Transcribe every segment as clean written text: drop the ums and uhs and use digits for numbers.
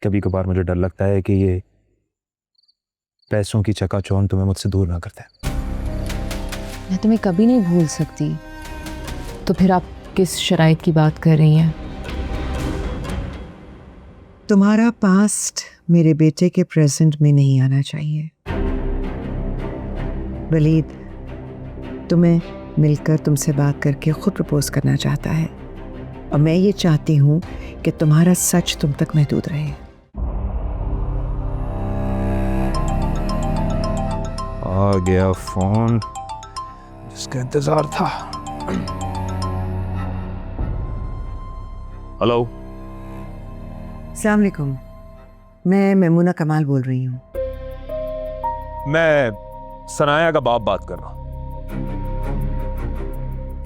कभी कभार मुझे डर लगता है कि ये पैसों की चकाचौंध तुम्हें मुझसे दूर ना करते। मैं तुम्हें कभी नहीं भूल सकती। तो फिर आप किस शराइत की बात कर रही हैं? तुम्हारा पास्ट मेरे बेटे के प्रेजेंट में नहीं आना चाहिए। वलीद तुम्हें मिलकर तुमसे बात करके खुद प्रपोज करना चाहता है और मैं ये चाहती हूँ कि तुम्हारा सच तुम तक महदूद रहे। आ गया फोन जिसका इंतजार था। हेलो, अस्सलाम वालेकुम, मैं मैमूना कमाल बोल रही हूँ। मैं सनाया का बाप बात कर रहा हूँ।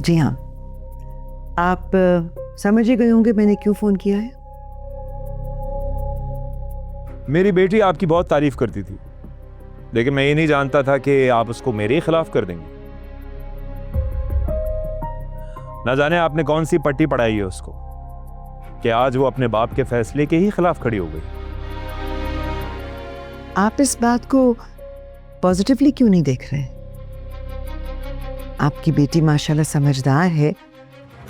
जी हाँ, आप समझ ही गए होंगे मैंने क्यों फ़ोन किया है। मेरी बेटी आपकी बहुत तारीफ करती थी, लेकिन मैं ये नहीं जानता था कि आप उसको मेरे खिलाफ कर देंगे। ना जाने आपने कौन सी पट्टी पढ़ाई है उसको कि आज वो अपने बाप के फैसले के ही खिलाफ खड़ी हो गई। आप इस बात को पॉजिटिवली क्यों नहीं देख रहे? आपकी बेटी माशाल्लाह समझदार है।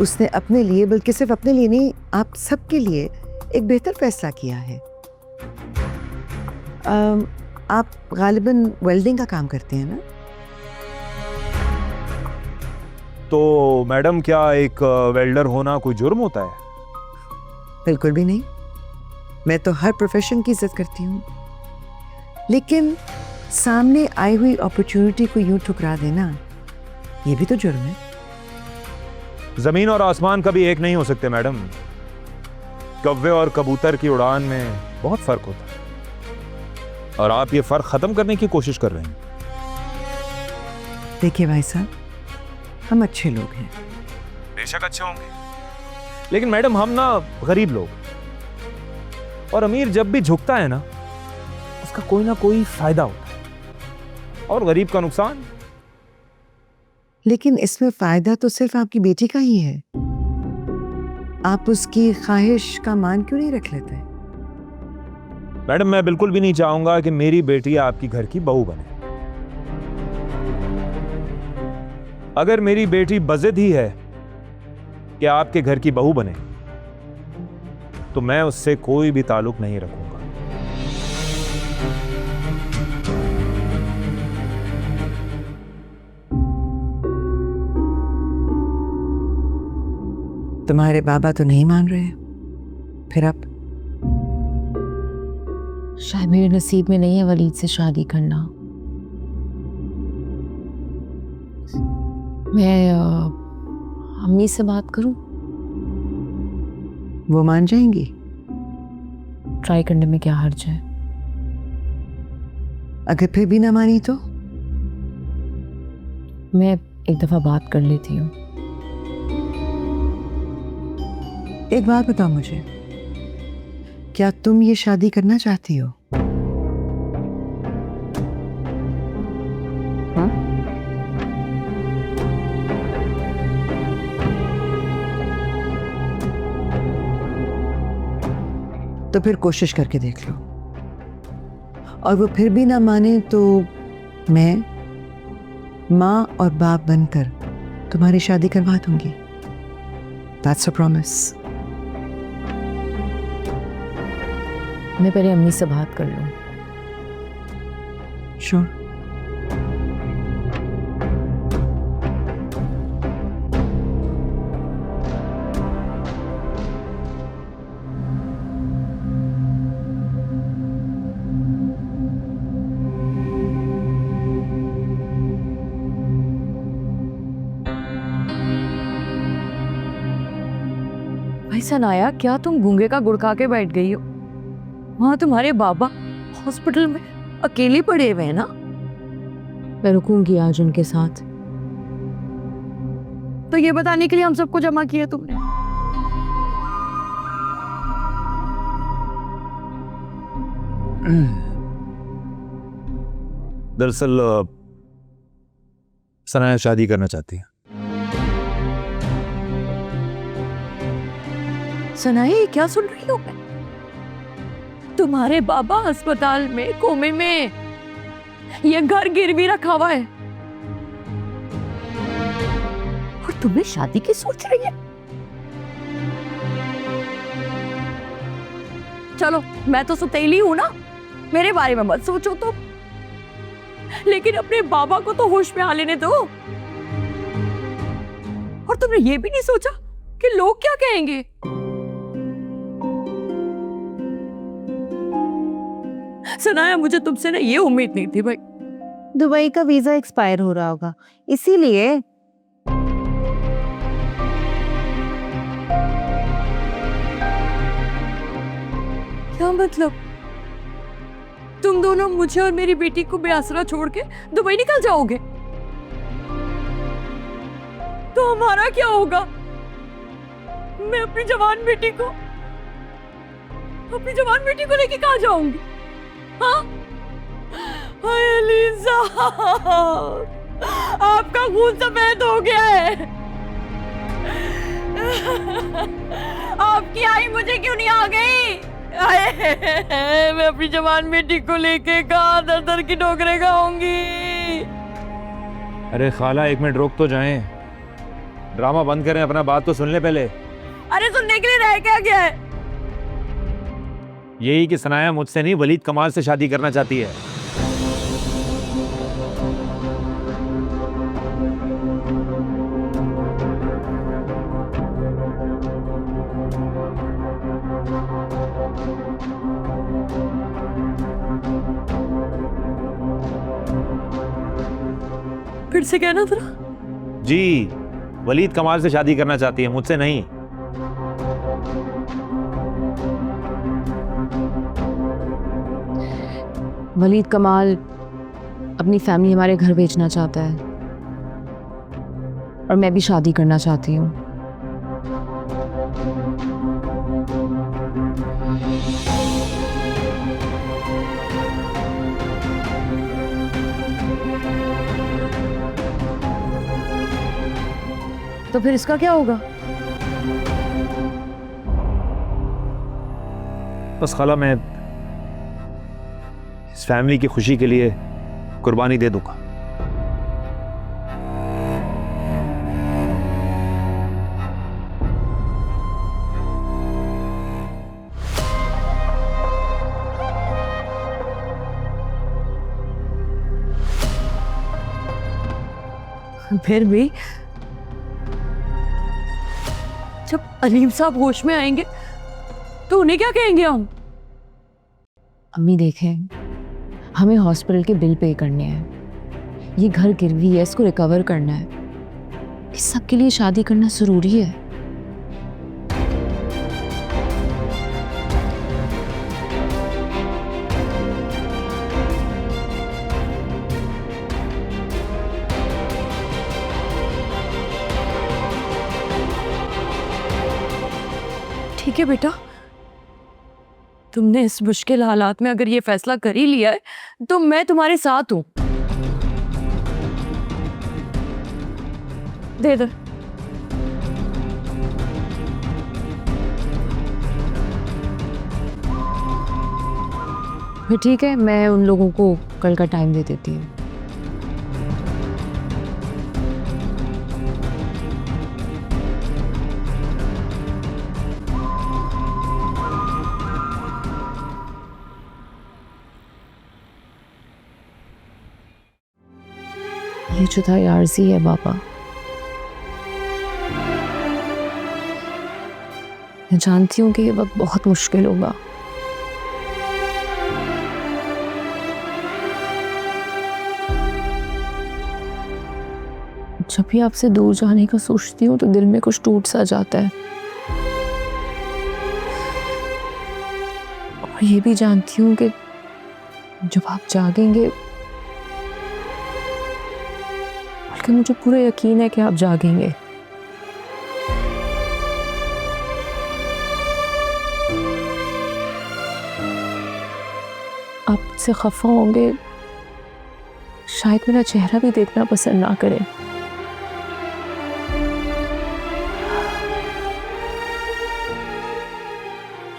उसने अपने लिए, बल्कि सिर्फ अपने लिए नहीं, आप सबके लिए एक बेहतर फैसला किया है। आप गालिबन वेल्डिंग का काम करते हैं ना? तो मैडम, क्या एक वेल्डर होना कोई जुर्म होता है? बिल्कुल भी नहीं। मैं तो हर प्रोफेशन की इज्जत करती हूँ, लेकिन सामने आई हुई अपॉर्चुनिटी को यूं ठुकरा देना, ये भी तो जुर्म है। जमीन और आसमान कभी एक नहीं हो सकते मैडम। कौवे और कबूतर की उड़ान में बहुत फर्क होता है और आप ये फर्क खत्म करने की कोशिश कर रहे हैं। देखिए भाई साहब, हम अच्छे लोग हैं। बेशक अच्छे होंगे, लेकिन मैडम हम ना गरीब लोग, और अमीर जब भी झुकता है ना उसका कोई ना कोई फायदा होता है और गरीब का नुकसान। लेकिन इसमें फायदा तो सिर्फ आपकी बेटी का ही है। आप उसकी ख्वाहिश का मान क्यों नहीं रख लेते? मैडम, मैं बिल्कुल भी नहीं चाहूंगा कि मेरी बेटी आपकी घर की बहू बने। अगर मेरी बेटी बज़िद ही है कि आपके घर की बहू बने, तो मैं उससे कोई भी ताल्लुक नहीं रखूंगा। तुम्हारे बाबा तो नहीं मान रहे, फिर अब? शायद मेरे नसीब में नहीं है वलीद से शादी करना। मैं अम्मी से बात करूं? वो मान जाएंगी? ट्राई करने में क्या हर्ज है? अगर फिर भी ना मानी तो? मैं एक दफा बात कर लेती हूँ। एक बात बताओ मुझे, क्या तुम ये शादी करना चाहती हो? हाँ? तो फिर कोशिश करके देख लो, और वो फिर भी ना माने तो मैं माँ और बाप बनकर तुम्हारी शादी करवा दूंगी। That's a promise. मैं पहले अम्मी से बात कर लूं। Sure. भाई सनाया, क्या तुम गूंगे का गुड़ खा के बैठ गई हो? वहां तुम्हारे बाबा हॉस्पिटल में अकेले पड़े हुए हैं ना। मैं रुकूंगी आज उनके साथ। तो ये बताने के लिए हम सबको जमा किया तुमने? दरअसल सनाया शादी करना चाहती है। सनाया, ये क्या सुन रही हो मैं? तुम्हारे बाबा अस्पताल में कोमे में, ये घर गिरवी रखा हुआ है और तुम्हें शादी की सोच रही है। चलो मैं तो सौतेली हूं ना, मेरे बारे में मत सोचो तुम, लेकिन अपने बाबा को तो होश में आ लेने दो। और तुमने ये भी नहीं सोचा कि लोग क्या कहेंगे। सनाया, मुझे तुमसे ना ये उम्मीद नहीं थी भाई। दुबई का वीजा एक्सपायर हो रहा होगा, इसीलिए। क्या मतलब? तुम दोनों मुझे और मेरी बेटी को बेआसरा छोड़ के दुबई निकल जाओगे? तो हमारा क्या होगा? मैं अपनी जवान बेटी को लेके कहाँ जाऊंगी? हाँ? हाय अलीज़ा, आपका खून सफेद हो गया है। आपकी आई मुझे क्यों नहीं आ गई? मैं अपनी जवान बेटी को लेके कहाँ दर दर की ठोकरें खाऊंगी। अरे खाला, एक मिनट रोक तो जाएं, ड्रामा बंद करें, अपना बात तो सुन ले पहले। अरे सुनने के लिए रह क्या गया है? यही कि सनाया मुझसे नहीं, वलीद कमाल से शादी करना चाहती है। फिर से कहना जरा। जी, वलीद कमाल से शादी करना चाहती है, मुझसे नहीं। वलीद कमाल अपनी फैमिली हमारे घर भेजना चाहता है और मैं भी शादी करना चाहती हूँ। तो फिर इसका क्या होगा? बस खाला, मैं इस फैमिली की खुशी के लिए कुर्बानी दे दूंगा। फिर भी जब अलीम साहब होश में आएंगे तो उन्हें क्या कहेंगे हम? अम्मी देखें, हमें हॉस्पिटल के बिल पे करने हैं, ये घर गिरवी है, इसको रिकवर करना है, इस सब के लिए शादी करना जरूरी है। ठीक है बेटा, तुमने इस मुश्किल हालात में अगर ये फैसला कर ही लिया है तो मैं तुम्हारे साथ हूं। दे दो। ठीक है, मैं उन लोगों को कल का टाइम दे देती हूँ। ये जुदाई आर्जी है बाबा, मैं जानती हूँ कि ये वक्त बहुत मुश्किल होगा, जब भी आपसे दूर जाने का सोचती हूँ तो दिल में कुछ टूट सा जाता है। और ये भी जानती हूँ कि जब आप जागेंगे, बल्कि मुझे पूरा यकीन है कि आप जागेंगे, आप मुझसे खफा होंगे, शायद मेरा चेहरा भी देखना पसंद ना करें,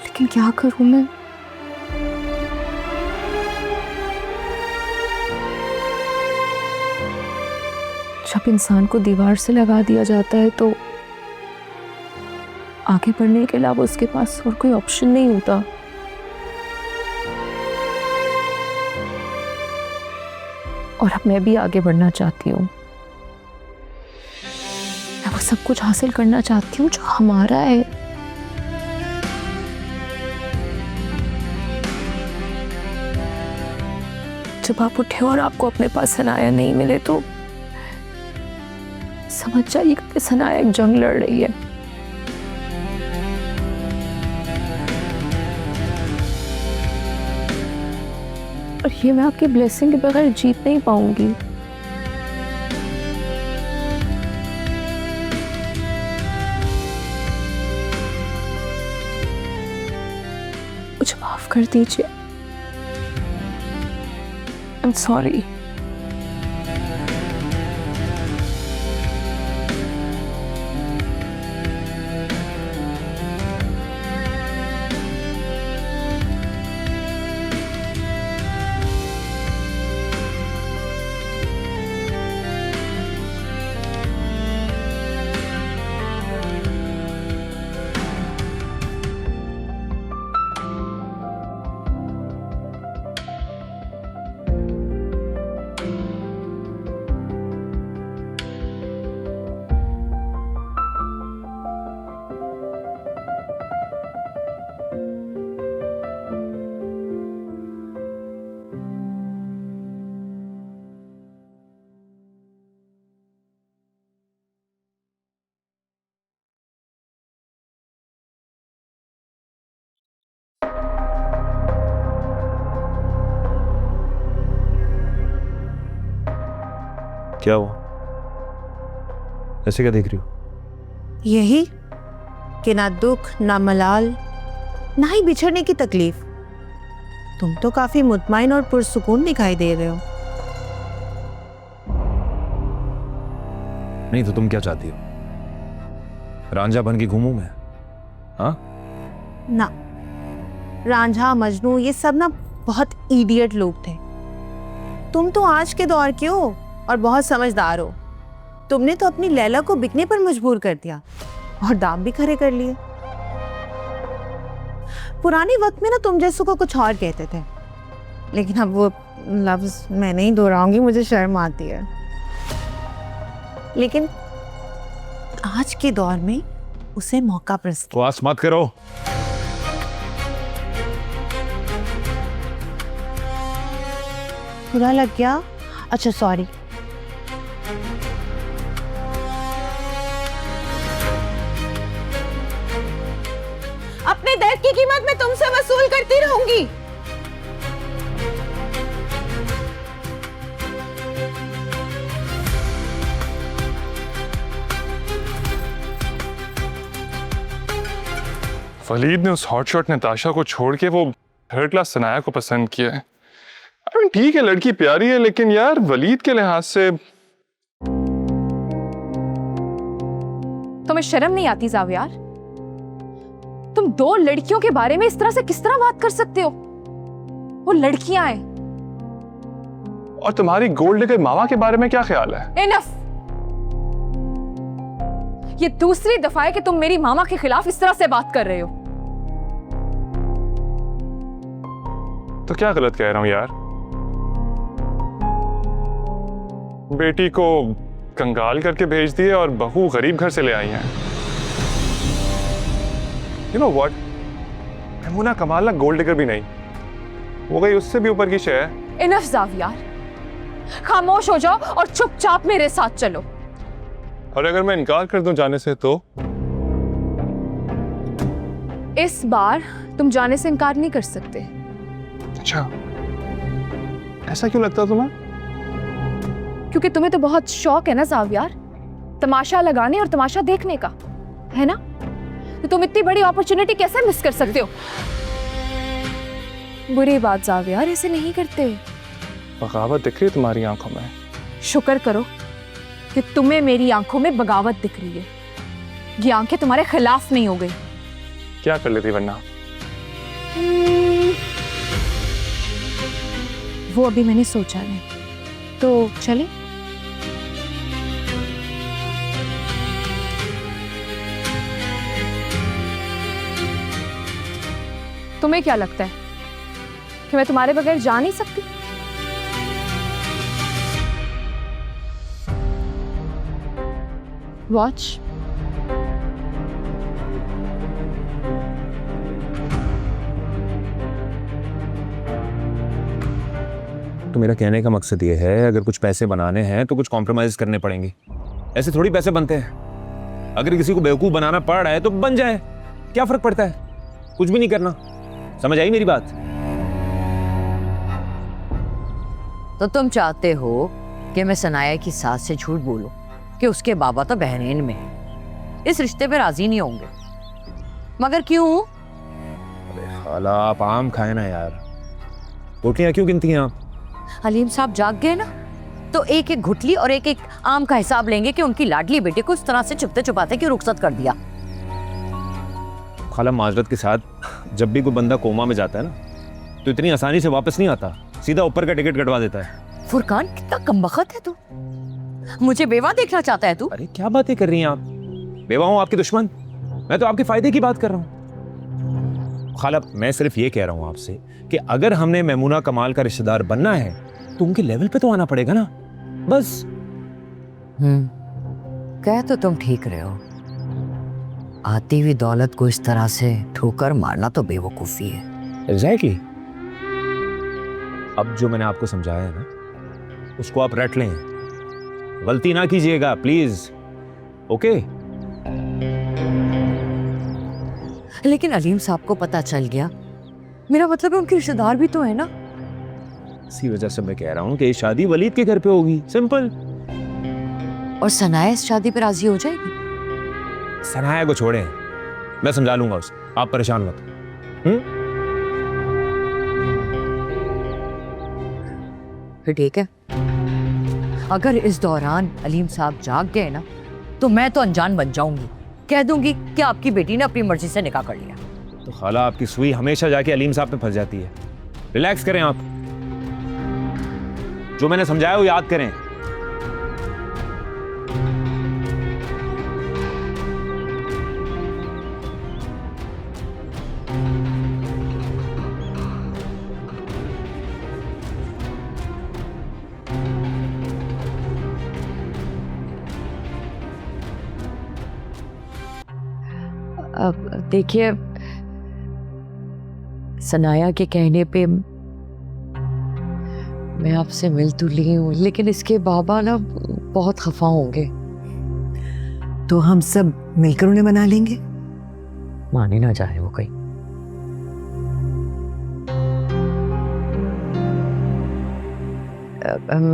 लेकिन क्या करूं मैं? जब इंसान को दीवार से लगा दिया जाता है तो आगे बढ़ने के अलावा उसके पास और कोई ऑप्शन नहीं होता। और अब मैं भी आगे बढ़ना चाहती हूँ। मैं वो सब कुछ हासिल करना चाहती हूँ जो हमारा है। जब आप उठे और आपको अपने पास सनाया नहीं मिले तो समझ जाइएगा कि सनाया एक जंग लड़ रही है। और ये मैं आपकी ब्लेसिंग के बगैर जीत नहीं पाऊंगी। मुझे माफ कर दीजिए। I'm sorry. क्या हुआ? ऐसे क्या देख रही हो? यही कि ना दुख ना मलाल ना ही बिछड़ने की तकलीफ। तुम तो काफी मुतमईन और पुरसुकून दिखाई दे रहे हो। नहीं तो तुम क्या चाहती हो? रांझा बन के घूमूं मैं? हाँ? ना, रांझा मजनू ये सब ना बहुत इडियट लोग थे। तुम तो आज के दौर के हो और बहुत समझदार हो। तुमने तो अपनी लैला को बिकने पर मजबूर कर दिया और दाम भी खड़े कर लिए। पुराने वक्त में ना तुम जैसों को कुछ और कहते थे, लेकिन अब वो लफ्ज मैं नहीं दोहराऊंगी, मुझे शर्म आती है। लेकिन आज के दौर में उसे मौका प्रस्त। बकवास मत करो। बुरा लग गया? अच्छा सॉरी। अपने दर्द की कीमत मैं तुमसे वसूल करती रहूंगी। वलीद ने उस हॉटशॉट नताशा को छोड़ के वो थर्ड क्लास सनाया को पसंद किया है। I mean, ठीक है लड़की प्यारी है, लेकिन यार वलीद के लिहाज से तुम्हें शर्म नहीं आती जावियार? तुम दो लड़कियों के बारे में इस तरह से किस तरह बात कर सकते हो? वो लड़कियां हैं। और तुम्हारी गोल्ड डिगर मामा के बारे में क्या ख्याल है? Enough! ये दूसरी दफा है कि तुम मेरी मामा के खिलाफ इस तरह से बात कर रहे हो। तो क्या गलत कह रहा हूं यार? बेटी को कंगाल करके भेज दिए और बहू गरीब घर से ले आई है। You know what? यमुना कमाल गोल्ड डिगर भी नहीं, वो गई उससे भी ऊपर की शय है। Enough जावियार, खामोश हो जाओ और चुपचाप मेरे साथ चलो। और अगर मैं इनकार कर दूं जाने से तो? इस बार तुम जाने से इनकार नहीं कर सकते। अच्छा, ऐसा क्यों लगता तुम्हें? क्योंकि तुम्हें तो बहुत शौक है ना जावियार, तमाशा लगाने और तमाशा देखने का, है ना? तो तुम इतनी बड़ी अपॉर्चुनिटी कैसे मिस कर सकते हो? बुरी बात जावियार, ऐसे नहीं करते। बगावत दिख रही है तुम्हारी आंखों में। शुक्र करो कि तुम्हें मेरी आंखों में बगावत दिख रही है। ये आंखें तुम्हारे खिलाफ नहीं हो गई। क्या कर लेती वरना? वो अभी मैंने सोचा नहीं। तो चले? तुम्हें क्या लगता है कि मैं तुम्हारे बगैर जा नहीं सकती? वॉच। तो मेरा कहने का मकसद ये है, अगर कुछ पैसे बनाने हैं तो कुछ कॉम्प्रोमाइज करने पड़ेंगे। ऐसे थोड़ी पैसे बनते हैं। अगर किसी को बेवकूफ बनाना पड़ रहा है तो बन जाए, क्या फर्क पड़ता है? कुछ भी नहीं करना। समझ आई मेरी बात? तो तुम चाहते हो कि मैं सनाया की सास से झूठ बोलूं कि उसके बाबा तो बहरीन में है, इस रिश्ते पे राजी नहीं होंगे, मगर क्यों? अरे खाला, आप आम खाए ना यार, रोटियां क्यों गिनती हैं आप? हलीम साहब जाग गए ना, तो एक एक घुटली और एक एक आम का हिसाब लेंगे कि उनकी लाडली बेटी को इस तरह से छुपते छुपाते क्यों रुखसत कर दिया। खाला माजरत के साथ, जब भी कोई बंदा कोमा में जाता है ना, तो इतनी आसानी से वापस नहीं आता, सीधा ऊपर का टिकट कटवा देता है। फुरकान, कितना कमबख्त है तू, मुझे बेवा देखना चाहता है तू? अरे क्या बातें कर रही हैं आप? बेवा हूं आपकी दुश्मन? मैं तो आपके फायदे की बात कर रहा हूं। खाला, मैं सिर्फ ये कह रहा हूं आपसे कि अगर हमने मैमूना कमाल का रिश्तेदार बनना है तो उनके लेवल पे तो आना पड़ेगा ना, बस। कह तो तुम ठीक रहे हो, आती हुई दौलत को इस तरह से ठोकर मारना तो बेवकूफी है। एग्जैक्टली। अब जो मैंने आपको समझाया है ना, उसको आप रट लें, गलती ना कीजिएगा प्लीज। ओके? लेकिन अलीम साहब को पता चल गया, मेरा मतलब है उनके रिश्तेदार भी तो है ना। इसी वजह से मैं कह रहा हूं कि ये शादी वलीद के घर पे होगी, सिंपल। और सनाया इस शादी पे राजी हो जाएगी? सनाया को छोड़ें, मैं समझा लूंगा उसे, आप परेशान मत। फिर ठीक है, अगर इस दौरान अलीम साहब जाग गए ना, तो मैं तो अनजान बन जाऊंगी, कह दूंगी कि आपकी बेटी ने अपनी मर्जी से निकाह कर लिया। तो खाला, आपकी सुई हमेशा जाके अलीम साहब पे फंस जाती है। रिलैक्स करें आप, जो मैंने समझाया वो याद करें। अब देखिए, सनाया के कहने पे मैं आपसे मिल तो ली हूँ, लेकिन इसके बाबा ना बहुत खफा होंगे। तो हम सब मिलकर उन्हें मना लेंगे। माने ना जाए वो कहीं।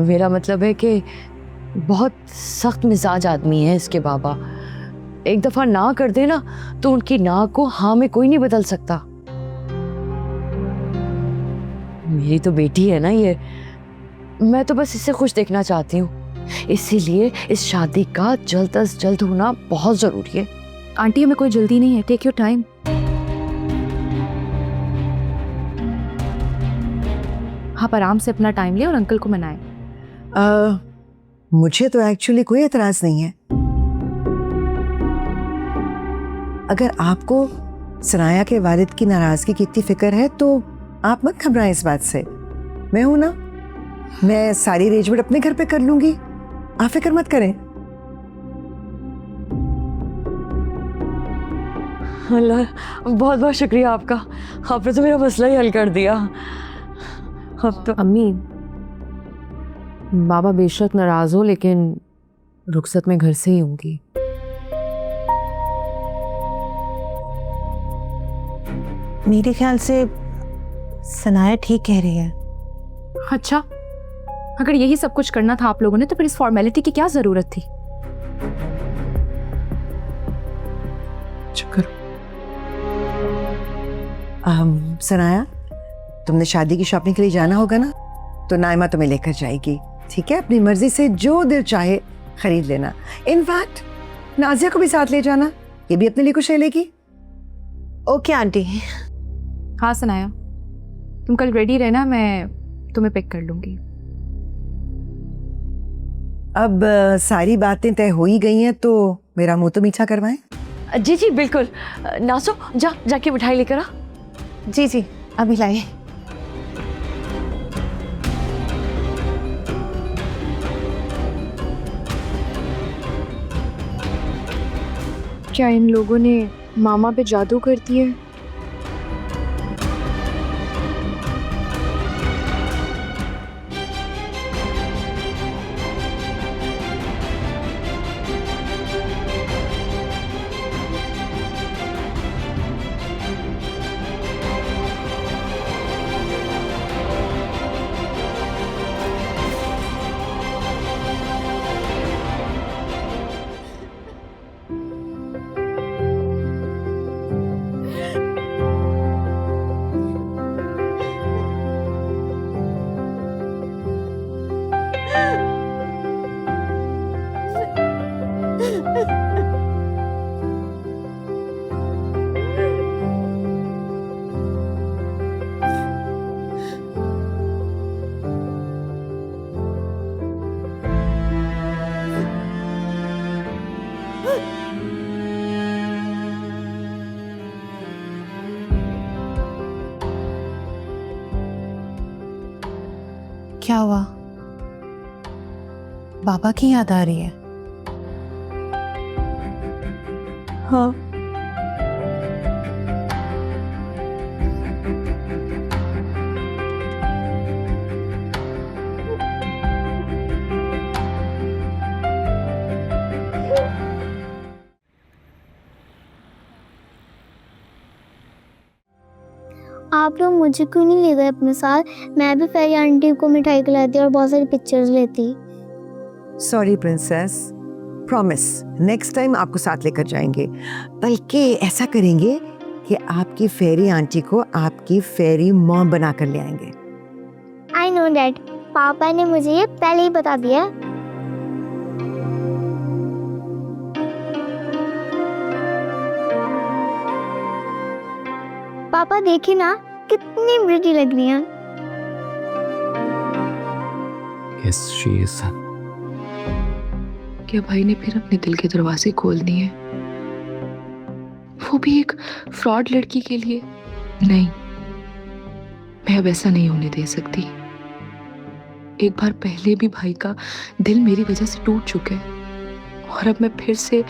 मेरा मतलब है कि बहुत सख्त मिजाज आदमी है इसके बाबा। एक दफा ना कर देना तो उनकी ना को हाँ में कोई नहीं बदल सकता। मेरी तो बेटी है ना ये, मैं तो बस इसे खुश देखना चाहती हूँ, इसीलिए इस शादी का जल्द अज जल्द होना बहुत जरूरी है। आंटी, हमें कोई जल्दी नहीं है, टेक योर टाइम। आप आराम से अपना टाइम ले और अंकल को मनाएं। मुझे तो एक्चुअली कोई एतराज नहीं है। अगर आपको सनाया के वालिद की नाराजगी की इतनी फिक्र है तो आप मत घबराएं इस बात से। मैं हूं ना, मैं सारी अरेंजमेंट अपने घर पे कर लूंगी, आप फिक्र मत करें। अल्लाह, बहुत बहुत शुक्रिया आपका, आपने तो मेरा मसला ही हल कर दिया। अब तो अम्मी, बाबा बेशक नाराज हो, लेकिन रुखसत में घर से ही होंगी। मेरे ख्याल से सनाया ठीक कह रही है। अच्छा, अगर यही सब कुछ करना था आप लोगों ने, तो फिर इस फॉर्मेलिटी की क्या जरूरत थी? शुक्र। सनाया, तुमने शादी की शॉपिंग के लिए जाना होगा ना, तो नाइमा तुम्हें लेकर जाएगी, ठीक है? अपनी मर्जी से जो दिल चाहे खरीद लेना। इनफैक्ट नाजिया को भी साथ ले जाना, ये भी अपने लिए कुछ ले लेगी। Okay aunty. हाँ सनाया, तुम कल रेडी रहना, मैं तुम्हें पिक कर लूंगी। अब सारी बातें तय हो ही गई हैं, तो मेरा मुंह तो मीठा करवाएं। जी जी बिल्कुल। नासो, जाके मिठाई लेकर आ। जी जी, अभी लाए। क्या इन लोगों ने मामा पे जादू कर दिया है? क्या हुआ? बाबा की याद आ रही है? हाँ, आप लोग मुझे क्यों नहीं ले गए अपने साथ? मैं भी फेरी आंटी को मिठाई खिलाती और बहुत सारी पिक्चर्स लेती। Sorry princess, promise next time आपको साथ लेकर जाएंगे। बल्कि ऐसा करेंगे कि आपकी फेरी आंटी को आपकी फेरी मॉम बना कर ले आएंगे। आई नो डैड, पापा ने मुझे ये पहले ही बता दिया। पापा देखिए ना, कितनी प्रिटी लग रही है। Yes, she is. क्या भाई ने फिर अपने दिल के दरवाजे खोल दिए? वो भी एक फ्रॉड लड़की के लिए? नहीं, मैं अब ऐसा नहीं होने दे सकती। एक बार पहले भी भाई का दिल मेरी वजह से टूट चुका है और अब मैं फिर से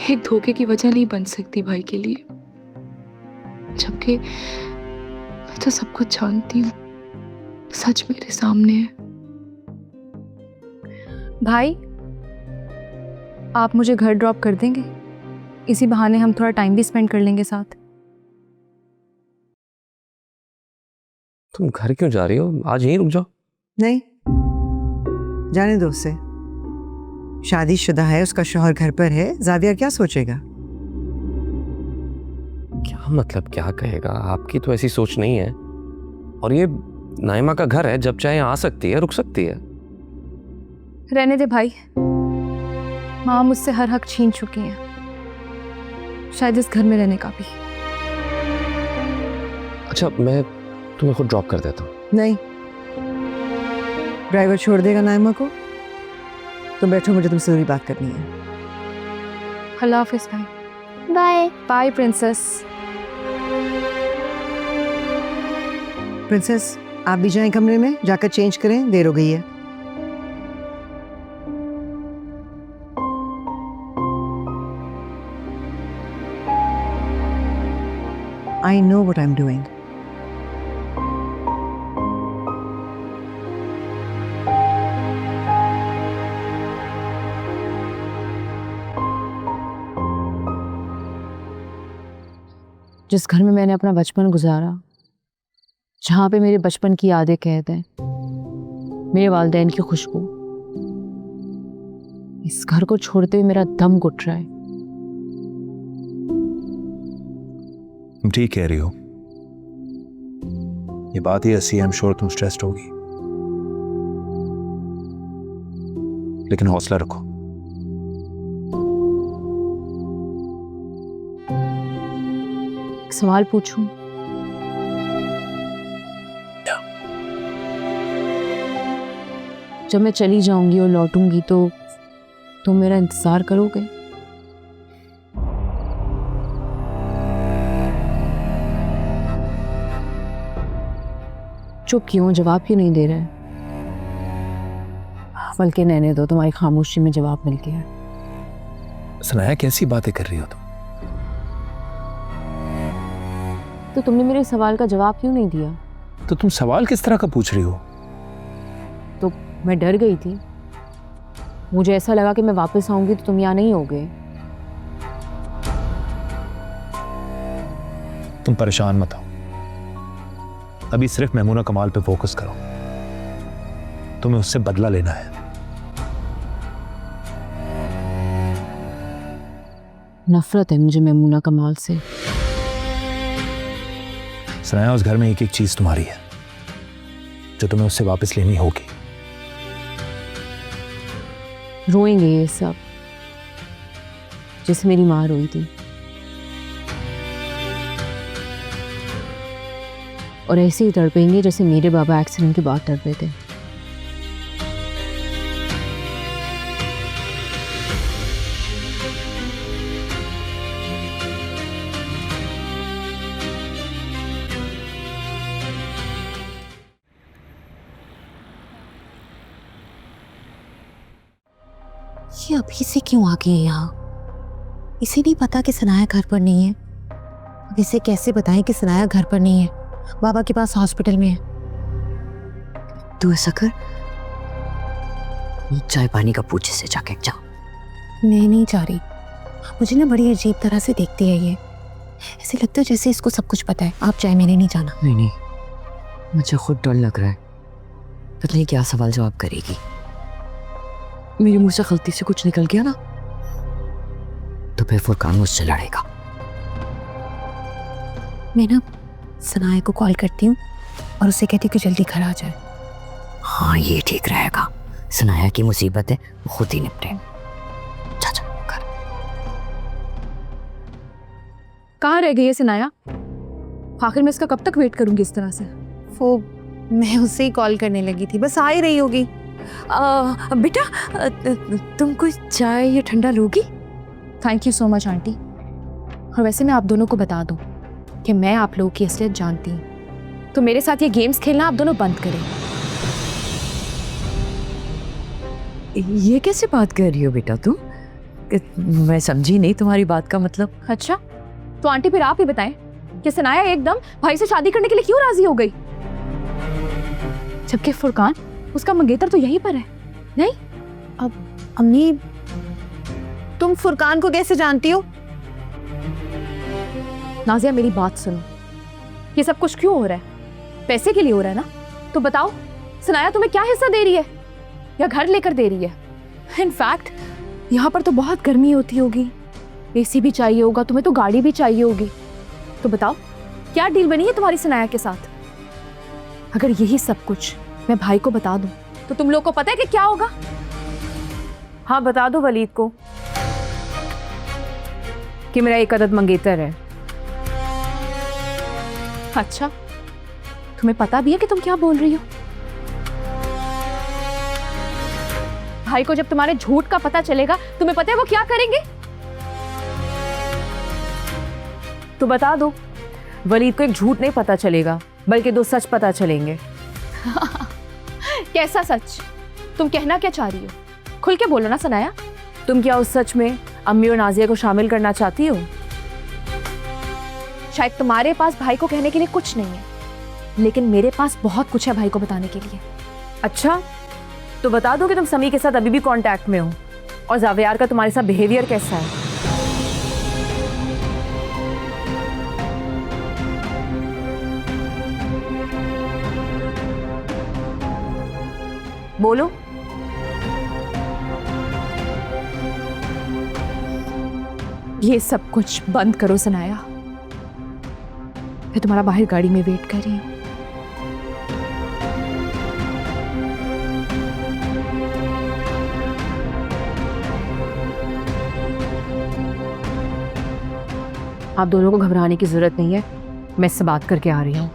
एक धोखे की वजह नहीं बन सकती भाई के लिए, जबकि मैं तो सब कुछ जानती हूँ। सच मेरे सामने है। भाई, आप मुझे घर ड्रॉप कर देंगे? इसी बहाने हम थोड़ा टाइम भी स्पेंड कर लेंगे साथ। तुम घर क्यों जा रही हो? आज यहीं रुक जाओ। नहीं, जाने दो उसे। शादीशुदा है, उसका शौहर घर पर है। जावियर क्या सोचेगा? क्या मतलब, क्या कहेगा? आपकी तो ऐसी सोच नहीं है। और ये नाइमा का घर है, जब चाहे आ सकती है, रुक सकती है। रहने दे भाई, माँ मुझसे हर हक छीन चुकी हैं, शायद इस घर में रहने का भी। अच्छा, मैं तुम्हें खुद ड्रॉप कर देता हूँ। नहीं, ड्राइवर छोड़ देगा नाइमा को। तुम बैठो, मुझे तुमसे जरूरी बात करनी है। अल्लाह हाफिज भाई। Bye bye princess. प्रिंसेस, आप भी जाएं कमरे में, जाकर चेंज करें, देर हो गई है। I know what I'm doing. जिस घर में मैंने अपना बचपन गुजारा, जहाँ पे मेरे बचपन की यादें कैद हैं, मेरे वालिदैन की खुशबू, इस घर को छोड़ते हुए मेरा दम घुट रहा है। तुम ठीक कह रही हो। ये बात ही ऐसी है, आई एम श्योर तुम स्ट्रेस्ड होगी, लेकिन हौसला रखो। एक सवाल पूछूं? जब मैं चली जाऊंगी और लौटूंगी तो तुम मेरा इंतजार करोगे? चुप क्यों, जवाब क्यों नहीं दे रहे? बल्कि रहने दो, तुम्हारी खामोशी में जवाब मिल गया। सनाया कैसी बातें कर रही हो तुम? तो तुमने मेरे सवाल का जवाब क्यों नहीं दिया? तो तुम सवाल किस तरह का पूछ रही हो? तो मैं डर गई थी, मुझे ऐसा लगा कि मैं वापस आऊंगी तो तुम यहाँ नहीं होगे। तुम परेशान मत हो, अभी सिर्फ मैमूना कमाल पे फोकस करो। तुम्हें उससे बदला लेना है। नफरत है मुझे मैमूना कमाल से। सनाया, उस घर में एक एक चीज तुम्हारी है जो तुम्हें उससे वापस लेनी होगी। रोएंगे ये सब जैसे मेरी माँ रोई थी, और ऐसे ही तड़पेंगे जैसे मेरे बाबा एक्सीडेंट के बाद तड़पे थे। ये अभी से क्यों आ गई है यहाँ? इसे नहीं पता कि सनाया घर पर नहीं है। अब इसे कैसे बताएं कि सनाया घर पर नहीं है, बाबा के पास हॉस्पिटल में है। तू ऐसा कर, चाय पानी का पूछ से जाके जा। मैं नहीं जा रही, मुझे ना बड़ी अजीब तरह से देखती है ये। ऐसे लगता है जैसे इसको सब कुछ पता है। आप चाय, मैंने नहीं जाना। नहीं नहीं, मुझे खुद डर लग रहा है, पता नहीं क्या सवाल जवाब करेगी। मेरे मुंह से गलती से कुछ निकल गया ना तो फिर फुरकान मुझसे लड़ेगा। मैं ना सनाया को कॉल करती हूँ और उससे कहती हूँ कि जल्दी घर आ जाए। हाँ, ये ठीक रहेगा। सनाया की मुसीबत है, वो खुद ही निपटे। जा जा घर। कहाँ रह गई है सनाया? आखिर मैं इसका कब तक वेट करूंगी इस तरह से? वो मैं उससे ही कॉल करने लगी थी, बस आ ही रही होगी। बेटा, तुम कोई चाय या ठंडा लोगी? Thank you so much aunty. और वैसे मैं आप दोनों को बता दूं कि मैं आप लोगों की असलियत जानती हूँ, तो मेरे साथ ये गेम्स खेलना आप दोनों बंद करें। ये कैसे बात कर रही हो बेटा तुम? मैं समझी नहीं तुम्हारी बात का मतलब। अच्छा, तो आंटी फिर आप ही बताएं कि सनाया एकदम भाई से शादी करने के लिए क्यों राजी हो गई, जबकि फुरकान उसका मंगेतर तो यहीं पर है। नहीं? अब अम्मी, तुम फुरकान को कैसे जानती हो? नाजिया, मेरी बात सुनो। ये सब कुछ क्यों हो रहा है? पैसे के लिए हो रहा है ना? तो बताओ, सनाया तुम्हें क्या हिस्सा दे रही है या घर लेकर दे रही है? इनफैक्ट यहाँ पर तो बहुत गर्मी होती होगी, एसी भी चाहिए होगा, तुम्हें तो गाड़ी भी चाहिए होगी। तो बताओ, क्या डील बनी है तुम्हारी सनाया के साथ? अगर यही सब कुछ मैं भाई को बता दूं तो तुम लोग को पता है कि क्या होगा? हाँ, बता दो वलीद को कि मेरा एक अदद मंगेतर है। अच्छा, तुम्हें पता भी है कि तुम क्या बोल रही हो? भाई को जब तुम्हारे झूठ का पता चलेगा, तुम्हें पता है वो क्या करेंगे? तो बता दो, वलीद को एक झूठ नहीं पता चलेगा, बल्कि 2 सच पता चलेंगे। कैसा सच? तुम कहना क्या चाह रही हो? खुल के बोलो ना सनाया। तुम क्या उस सच में अम्मी और नाजिया को शामिल करना चाहती हो? शायद तुम्हारे पास भाई को कहने के लिए कुछ नहीं है, लेकिन मेरे पास बहुत कुछ है भाई को बताने के लिए। अच्छा, तो बता दो कि तुम समी के साथ अभी भी कांटेक्ट में हो, और जावियार का तुम्हारे साथ बिहेवियर कैसा है? बोलो। ये सब कुछ बंद करो सनाया, मैं तुम्हारा बाहर गाड़ी में वेट कर रही हूँ। आप दोनों को घबराने की जरूरत नहीं है, मैं इससे बात करके आ रही हूँ।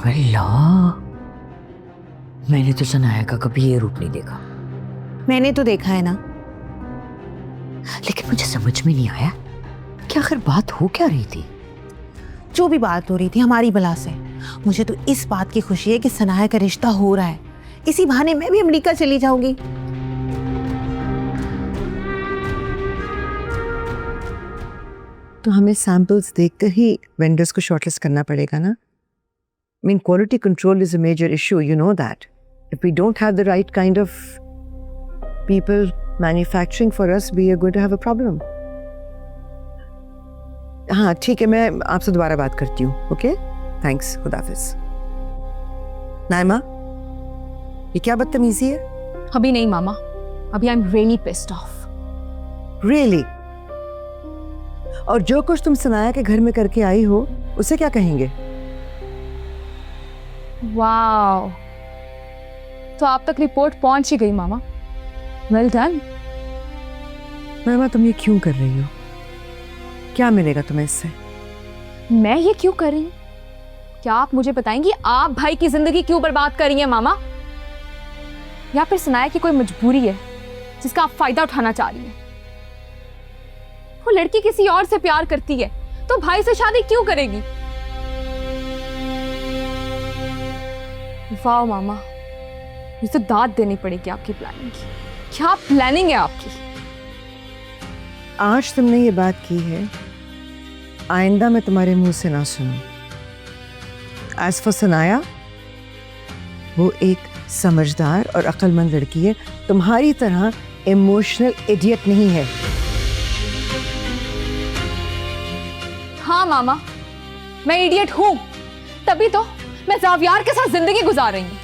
अल्लाह, मैंने तो सनाया का कभी ये रूप नहीं देखा। मैंने तो देखा है ना। लेकिन मुझे समझ में नहीं आया क्या आखिर बात हो क्या रही थी? जो भी बात हो रही थी हमारी भला से, मुझे तो इस बात की खुशी है कि सनाया का रिश्ता हो रहा है। इसी बहाने मैं भी अमेरिका चली जाऊंगी। तो हमें सैंपल्स देखकर ही वेंडर्स को शॉर्टलिस्ट करना पड़ेगा ना? I mean, quality control is a major issue, you know that. If we don't have the right kind of people manufacturing for us, we are going to have a problem. हाँ ठीक है, मैं आपसे दोबारा बात करती हूँ. Okay, thanks, खुदाफिज. नाइमा, ये क्या बदतमीजी है? अभी नहीं मामा, अभी I am really pissed off. Really? और जो कुछ तुम सनाया के घर में करके आई हो, उसे क्या कहेंगे? वाओ, तो आप तक रिपोर्ट पहुंच ही गई मामा. Well done. नाइमा, तुम ये क्यों कर रही हो? क्या मिलेगा तुम्हें इससे? मैं ये क्यों कर रही हूँ? क्या आप मुझे बताएंगी आप भाई की जिंदगी क्यों बर्बाद कर रही हैं मामा? या फिर सनाया की कोई मजबूरी है जिसका आप फायदा उठाना चाह रही हैं? वो लड़की किसी और से प्यार करती है तो भाई से शादी क्यों करेगी? वाह मामा, मुझे तो दाद देनी पड़ेगी आपकी प्लानिंग की. क्या प्लानिंग है आपकी? आज तुमने ये बात की है, आइंदा मैं तुम्हारे मुंह से ना सुनूं. एज फॉर सनाया, वो एक समझदार और अक्लमंद लड़की है, तुम्हारी तरह इमोशनल इडियट नहीं है. हाँ मामा, मैं इडियट हूं, तभी तो मैं जावियार के साथ जिंदगी गुजार रही हूँ.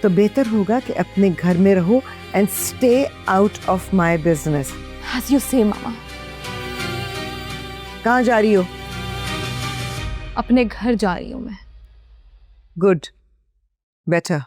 तो बेहतर होगा कि अपने घर में रहो and stay out of my business. As you say, मामा. कहाँ जा रही हो? अपने घर जा रही हूँ मैं. Good, better.